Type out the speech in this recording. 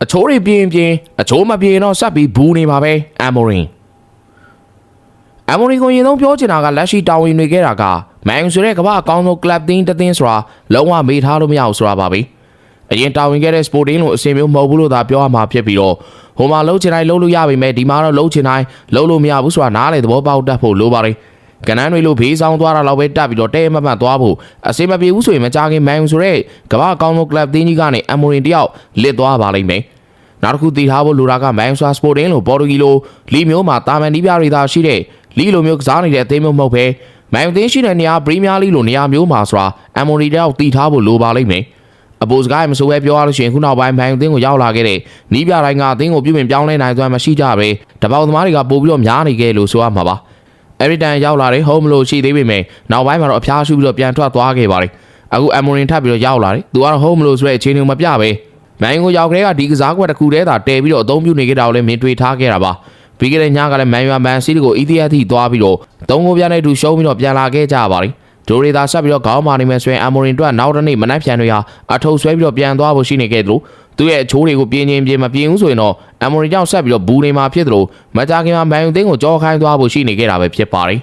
အချိုးတွေပြင်းအချိုးမပြင်းတော့ဆက်ပြီးဘူးနေပါပဲအမ်မိုရင်ကိုရင်သုံးပြောချင်တာကလက်ရှိတာဝန်တွေခဲ့တာကမန်ယူဆိုတဲ့ကမ္ဘာအကောင်းဆုံးကလပ်တင်းတစ်သင်းဆိုတာလုံးဝမေ့ထားလို့မရဘူးဆိုတာပါပဲအရင်တာဝန်ခဲ့တဲ့ Sporting လို့အစင်မျိုးမဟုတ်ဘူးလို့သာပြောရမှာဖြစ်ပြီးတော့ဟိုမှာလှုပ်ချင်တိုင်းလှုပ်လို့ရပါမယ်ဒီမှာတော့လှုပ်ချင်တိုင်းလှုပ်လို့မရဘူးဆိုတာနားလေသဘောပေါက်တတ်ဖို့လိုပါတယ်ကနန်းတွေလို့ဖေးဆောင်သွားတာလောက်ပဲတက်ပြီးတော့တဲမမှတ်သွားဖို့အစင်မပြေဘူးဆိုရင်မကြခင်မန်ယူဆိုတဲ့ကမ္ဘာအကောင်းဆုံးကလပ်တင်းကြီးကနေအမ်မိုရင်တယောက်လစ်သွားပါလိမ့်မယ်နောက်တစ်ခုသိထားဖို့လိုတာကမန်ယူစပိုတင်းလို့ပေါ်တူဂီလိုလီမျိုးမှာတာမန်နီးပြတွေသာရှိတဲ့လီလိုမျိုးကစားနေတဲ့အသင်းမျိုးမဟုတ်ပဲမန်ယူသင်းရှိတဲ့နေရာပရီးမီးယားလိလိုနေရာမျိုးမှာဆိုတာအမ်မိုရီတယောက်သိထားဖို့လိုပါလိမ့်မယ်အပိုစကားမဆိုပဲပြောရလို့ရှိရင်ခုနောက်ပိုင်းမန်ယူသင်းကိုရောက်လာခဲ့တဲ့နီးပြတိုင်းကအသင်းကိုပြုပြင်ပြောင်းလဲနိုင်စွမ်းမရှိကြပဲတပေါက်သမားတွေကပို့ပြီးတော့များနေခဲ့လို့ဆိုရမှာပါအဲ့ဒီတန်ရောက်လာတဲ့ home လို့ရှိသေးပေမဲ့နောက်ပိုင်းမှာတော့အဖျားရှူပြီးတော့ပြန်ထွက်သွားခဲ့ပါတယ်အခုအမ်မိုရင်ထပ်ပြီးတော့ရောက်လာတယ်သူကတော့ home လို့ဆိုတဲ့အခြေအနေကိုမပြပဲမန်ယူကိုရောက်ခဲ့တဲ့ကဒီကစားကွက်တစ်ခုတည်းသာတဲပြီးတော့အသုံးပြုနေကြတာကိုလည်းမြင်တွေ့ထားခဲ့တာပါပြီးခဲ့တဲ့ညကလည်းမန်ယူမန်စီးတီကိုအီသီယက်ထိသွားပြီးတော့သုံးကိုပြတဲ့သူရှုံးပြီးတော့ပြန်လာခဲ့ကြပါတယ်ဒိုရီသာဆက်ပြီးတော့ခေါင်းမာနေမယ်ဆိုရင်အမ်မိုရင်တို့ကနောက်တစ်နေ့မနက်ဖြန်တွေဟာအထုပ်ဆွဲပြီးတော့ပြန်သွားဖို့ရှိနေခဲ့သလိုသူ့ရဲ့အချိုးတွေကိုပြင်းမပြင်းဘူးဆိုရင်တော့အမ်မိုရင်ကြောင့်ဆက်ပြီးတော့ဘူးနေမှာဖြစ်သလိုမကြခင်မှာမန်ယူသင်းကိုကြောခိုင်းသွားဖို့ရှိနေခဲ့တာပဲဖြစ်ပါတယ်